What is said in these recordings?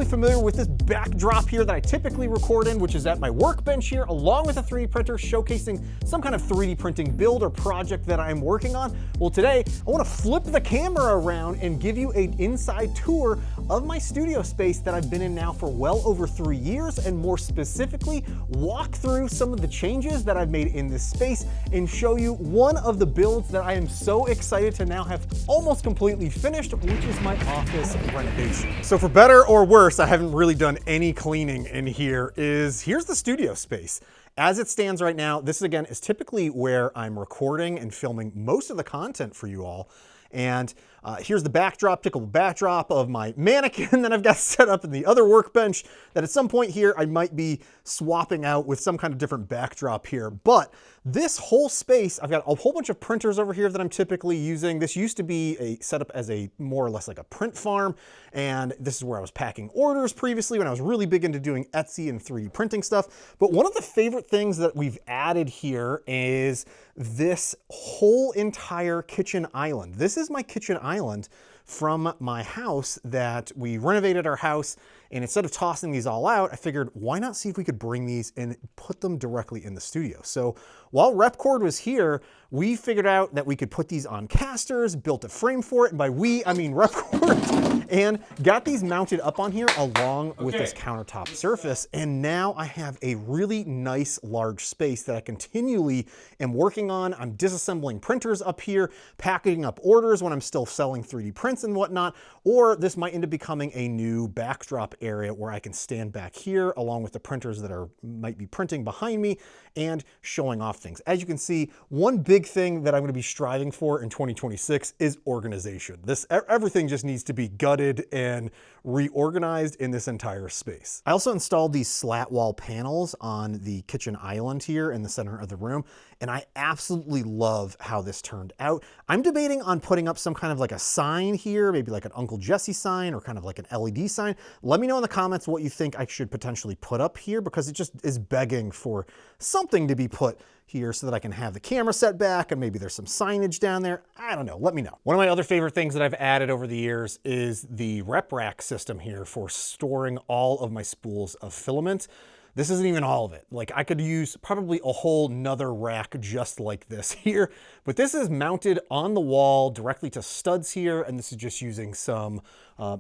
probably familiar with this backdrop here that I typically record in, which is at my workbench here, along with a 3D printer showcasing some kind of 3D printing build or project that I'm working on. Well, today I want to flip the camera around and give you an inside tour of my studio space that I've been in now for well over 3 years, and more specifically, walk through some of the changes that I've made in this space and show you one of the builds that I am so excited to now have almost completely finished, which is my office renovation. So for better or worse, I haven't really done any cleaning in here. Here's the studio space. As it stands right now, this again is typically where I'm recording and filming most of the content for you all. And here's the backdrop, typical backdrop of my mannequin that I've got set up in the other workbench that at some point here I might be swapping out with some kind of different backdrop here. But this whole space, I've got a whole bunch of printers over here that I'm typically using. This used to be set up as a more or less like a print farm. And this is where I was packing orders previously when I was really big into doing Etsy and 3D printing stuff. But one of the favorite things that we've added here is this whole entire kitchen island. This is my kitchen island from my house that we renovated our house. And instead of tossing these all out, I figured why not see if we could bring these and put them directly in the studio. So while Repkord was here, we figured out that we could put these on casters, built a frame for it. And by we, I mean Repkord, and got these mounted up on here along with this countertop surface. And now I have a really nice large space that I continually am working on. I'm disassembling printers up here, packaging up orders when I'm still selling 3D prints and whatnot, or this might end up becoming a new backdrop area where I can stand back here along with the printers that might be printing behind me and showing off things. As you can see, one big thing that I'm going to be striving for in 2026 is organization. Everything just needs to be gutted and reorganized in this entire space. I also installed these slat wall panels on the kitchen island here in the center of the room, and I absolutely love how this turned out. I'm debating on putting up some kind of like a sign here, maybe like an Uncle Jessy sign or kind of like an LED sign. Let me know in the comments what you think I should potentially put up here, because it just is begging for something to be put here so that I can have the camera set back and maybe there's some signage down there. I don't know, let me know. One of my other favorite things that I've added over the years is the rep rack system here for storing all of my spools of filament. This isn't even all of it. Like, I could use probably a whole nother rack just like this here, but this is mounted on the wall directly to studs here. And this is just using some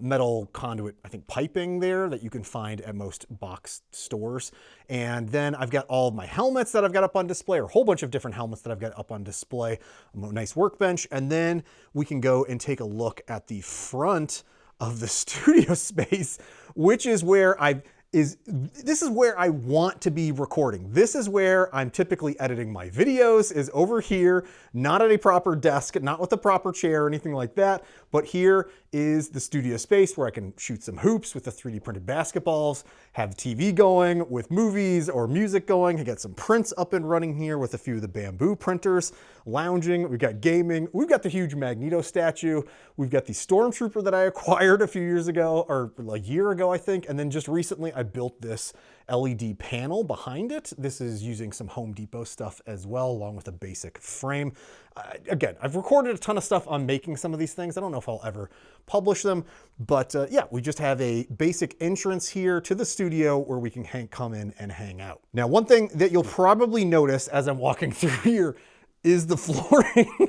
metal conduit, I think, piping there that you can find at most box stores. And then I've got all of my helmets that I've got up on display, or a whole bunch of different helmets that I've got up on display. A nice workbench. And then we can go and take a look at the front of the studio space, which is where this is where I want to be recording. This is where I'm typically editing my videos, is over here, not at a proper desk, not with a proper chair or anything like that, but here is the studio space where I can shoot some hoops with the 3D printed basketballs, have TV going with movies or music going, I got some prints up and running here with a few of the bamboo printers, lounging, we've got gaming, we've got the huge Magneto statue, we've got the Stormtrooper that I acquired a few years ago, or a year ago, I think, and then just recently I built this LED panel behind it. This is using some Home Depot stuff as well, along with a basic frame. Again, I've recorded a ton of stuff on making some of these things. I don't know if I'll ever publish them, but yeah, we just have a basic entrance here to the studio where we can come in and hang out. Now, one thing that you'll probably notice as I'm walking through here is the flooring.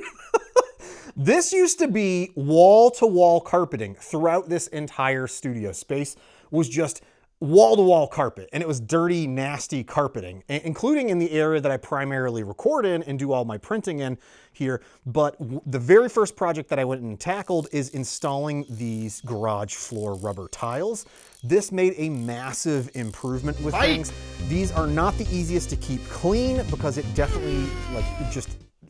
This used to be wall-to-wall carpeting throughout this entire studio space, was just wall-to-wall carpet, and it was dirty, nasty carpeting, including in the area that I primarily record in and do all my printing in here. But the very first project that I went and tackled is installing these garage floor rubber tiles. This made a massive improvement with things. These are not the easiest to keep clean because it definitely,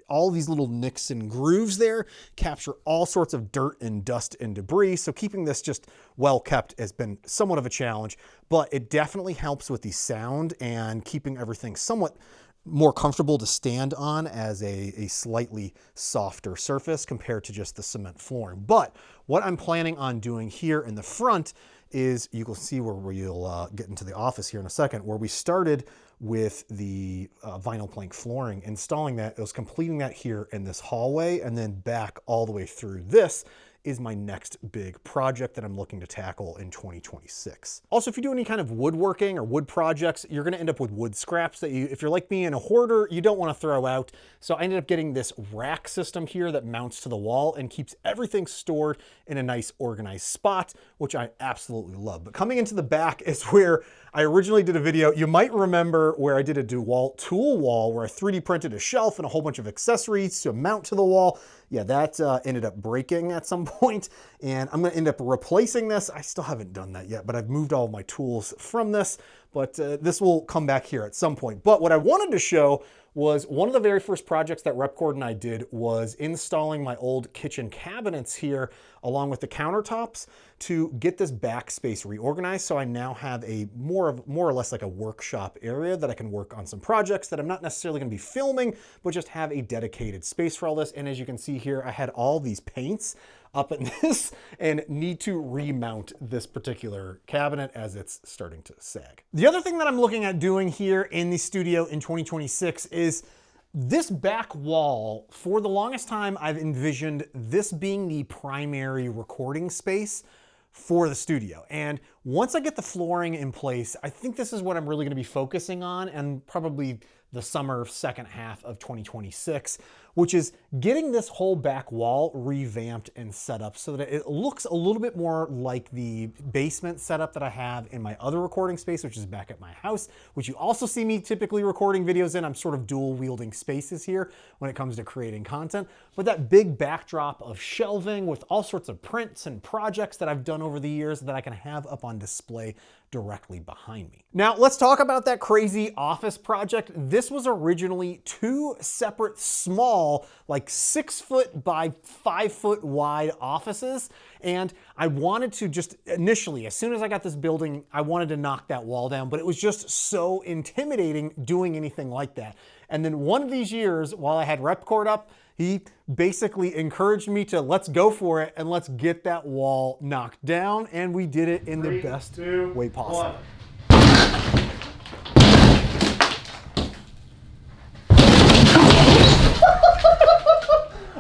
all these little nicks and grooves there capture all sorts of dirt and dust and debris. So keeping this just well kept has been somewhat of a challenge, but it definitely helps with the sound and keeping everything somewhat more comfortable to stand on as a slightly softer surface compared to just the cement flooring. But what I'm planning on doing here in the front is, you will see where we'll get into the office here in a second, where we started with the vinyl plank flooring, installing that. It was completing that here in this hallway and then back all the way through this is my next big project that I'm looking to tackle in 2026. Also, if you do any kind of woodworking or wood projects, you're gonna end up with wood scraps that you, if you're like me and a hoarder, you don't wanna throw out. So I ended up getting this rack system here that mounts to the wall and keeps everything stored in a nice organized spot, which I absolutely love. But coming into the back is where I originally did a video. You might remember where I did a DeWalt tool wall where I 3D printed a shelf and a whole bunch of accessories to mount to the wall. Yeah, that ended up breaking at some point, and I'm gonna end up replacing this. I still haven't done that yet, but I've moved all of my tools from this, but this will come back here at some point. But what I wanted to show was one of the very first projects that Repkord and I did was installing my old kitchen cabinets here along with the countertops to get this backspace reorganized. So I now have a more or less like a workshop area that I can work on some projects that I'm not necessarily gonna be filming, but just have a dedicated space for all this. And as you can see here, I had all these paints up in this and need to remount this particular cabinet as it's starting to sag. The other thing that I'm looking at doing here in the studio in 2026 is this back wall. For the longest time, I've envisioned this being the primary recording space for the studio. And once I get the flooring in place, I think this is what I'm really gonna be focusing on, and probably the summer second half of 2026, which is getting this whole back wall revamped and set up so that it looks a little bit more like the basement setup that I have in my other recording space, which is back at my house, which you also see me typically recording videos in. I'm sort of dual wielding spaces here when it comes to creating content. But that big backdrop of shelving with all sorts of prints and projects that I've done over the years that I can have up on display directly behind me. Now let's talk about that crazy office project. This was originally 2 separate small, like 6 foot by 5 foot wide offices. And I wanted to just initially, as soon as I got this building, I wanted to knock that wall down, but it was just so intimidating doing anything like that. And then one of these years, while I had Repkord up, he basically encouraged me to let's go for it and let's get that wall knocked down. And we did it in the best way possible.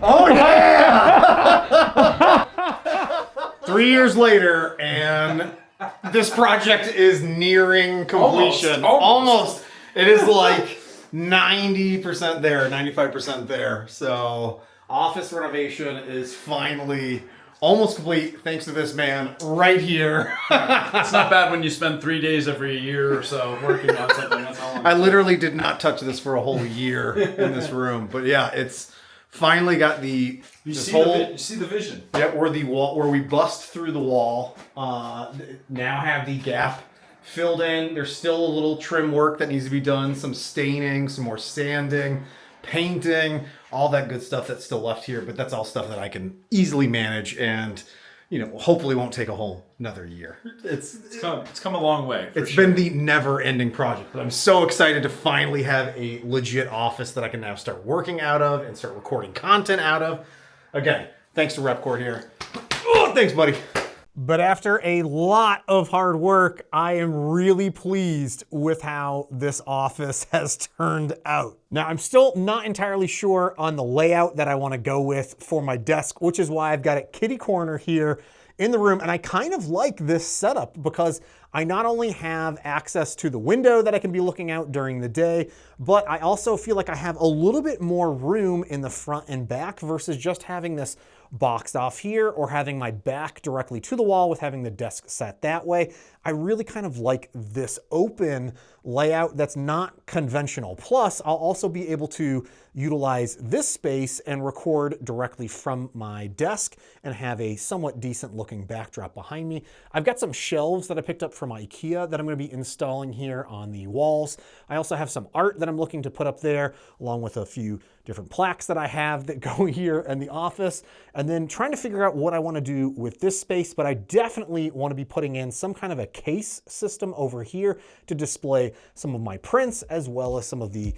Oh yeah! 3 years later, and this project is nearing completion. Almost. It is like 90% there, 95% there. So office renovation is finally almost complete thanks to this man right here. It's not bad when you spend 3 days every year or so working on something. That's how long I literally did not touch this for a whole year in this room. But yeah, it's finally got the you see the vision. Yeah, where the wall, where we bust through the wall, now have the gap filled in. There's still a little trim work that needs to be done, some staining, some more sanding, painting, all that good stuff that's still left here, but that's all stuff that I can easily manage and, you know, hopefully won't take a whole another year. It's come a long way. It's been the never-ending project, but I'm so excited to finally have a legit office that I can now start working out of and start recording content out of. Again, thanks to Repkord here. Oh, thanks, buddy. But after a lot of hard work, I am really pleased with how this office has turned out. Now, I'm still not entirely sure on the layout that I want to go with for my desk, which is why I've got it kitty corner here in the room. And I kind of like this setup because I not only have access to the window that I can be looking out during the day, but I also feel like I have a little bit more room in the front and back versus just having this boxed off here or having my back directly to the wall with having the desk set that way. I really kind of like this open layout that's not conventional. Plus, I'll also be able to utilize this space and record directly from my desk and have a somewhat decent looking backdrop behind me. I've got some shelves that I picked up from IKEA that I'm going to be installing here on the walls. I also have some art that I'm looking to put up there, along with a few different plaques that I have that go here in the office, and then trying to figure out what I want to do with this space. But I definitely want to be putting in some kind of a case system over here to display some of my prints as well as some of the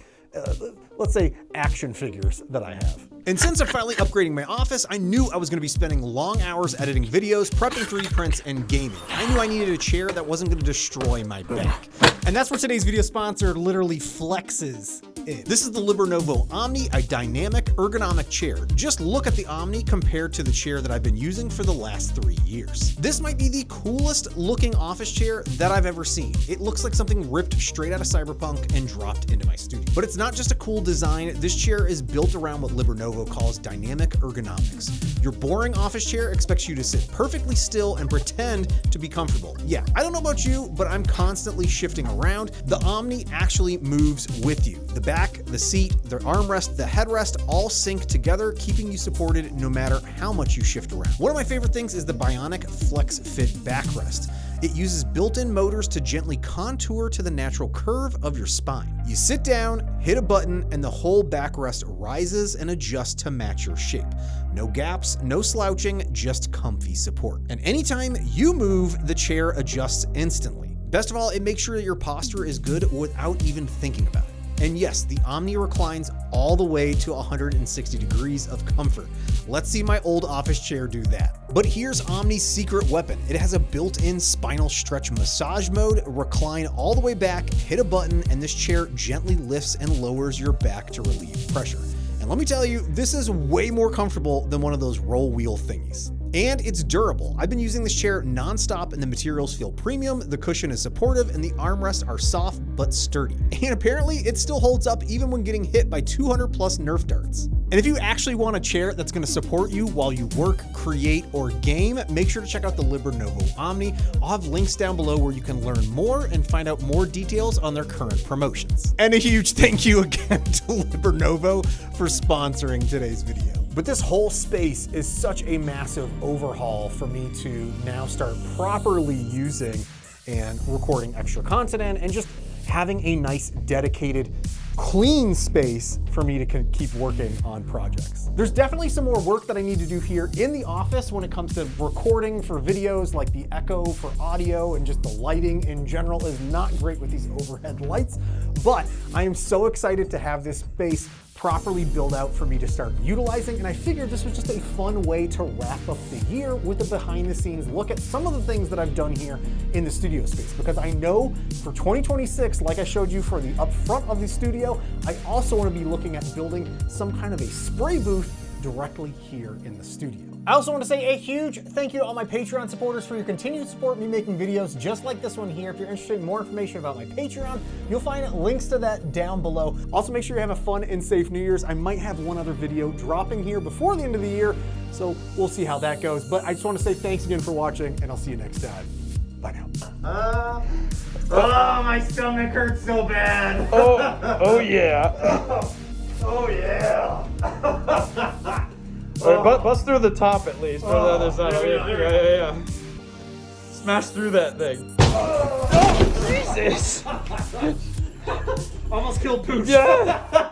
let's say action figures that I have. And since I'm finally upgrading my office, I knew I was going to be spending long hours editing videos, prepping 3D prints, and gaming. I knew I needed a chair that wasn't going to destroy my back. And that's where today's video sponsor literally flexes in. This is the Lenovo Omni, a dynamic ergonomic chair. Just look at the Omni compared to the chair that I've been using for the last 3 years. This might be the coolest looking office chair that I've ever seen. It looks like something ripped straight out of Cyberpunk and dropped into my studio. But it's not just a cool design. This chair is built around what Lenovo calls dynamic ergonomics. Your boring office chair expects you to sit perfectly still and pretend to be comfortable. Yeah, I don't know about you, but I'm constantly shifting around. The Omni actually moves with you. The back, the seat, the armrest, the headrest all sync together, keeping you supported no matter how much you shift around. One of my favorite things is the Bionic Flex Fit backrest. It uses built-in motors to gently contour to the natural curve of your spine. You sit down, hit a button, and the whole backrest rises and adjusts to match your shape. No gaps, no slouching, just comfy support. And anytime you move, the chair adjusts instantly. Best of all, it makes sure that your posture is good without even thinking about it. And yes, the Omni reclines all the way to 160 degrees of comfort. Let's see my old office chair do that. But here's Omni's secret weapon. It has a built-in spinal stretch massage mode. Recline all the way back, hit a button, and this chair gently lifts and lowers your back to relieve pressure. And let me tell you, this is way more comfortable than one of those roll wheel thingies. And it's durable. I've been using this chair nonstop and the materials feel premium, the cushion is supportive, and the armrests are soft but sturdy. And apparently it still holds up even when getting hit by 200 plus Nerf darts. And if you actually want a chair that's gonna support you while you work, create, or game, make sure to check out the Lenovo Omni. I'll have links down below where you can learn more and find out more details on their current promotions. And a huge thank you again to Lenovo for sponsoring today's video. But this whole space is such a massive overhaul for me to now start properly using and recording extra content in, and just having a nice, dedicated, clean space for me to keep working on projects. There's definitely some more work that I need to do here in the office when it comes to recording for videos, like the echo for audio, and just the lighting in general is not great with these overhead lights. But I am so excited to have this space properly built out for me to start utilizing, and I figured this was just a fun way to wrap up the year with a behind the scenes look at some of the things that I've done here in the studio space, because I know for 2026, like I showed you for the up front of the studio, I also want to be looking at building some kind of a spray booth directly here in the studio. I also want to say a huge thank you to all my Patreon supporters for your continued support, me making videos just like this one here. If you're interested in more information about my Patreon, you'll find links to that down below. Also, make sure you have a fun and safe New Year's. I might have one other video dropping here before the end of the year, so we'll see how that goes. But I just want to say thanks again for watching, and I'll see you next time. Bye now. Oh, my stomach hurts so bad. Oh yeah. Oh yeah. All right, bust through the top at least. Or the other side. Yeah. Smash through that thing. Oh, Jesus! Almost killed Pooch. Yeah.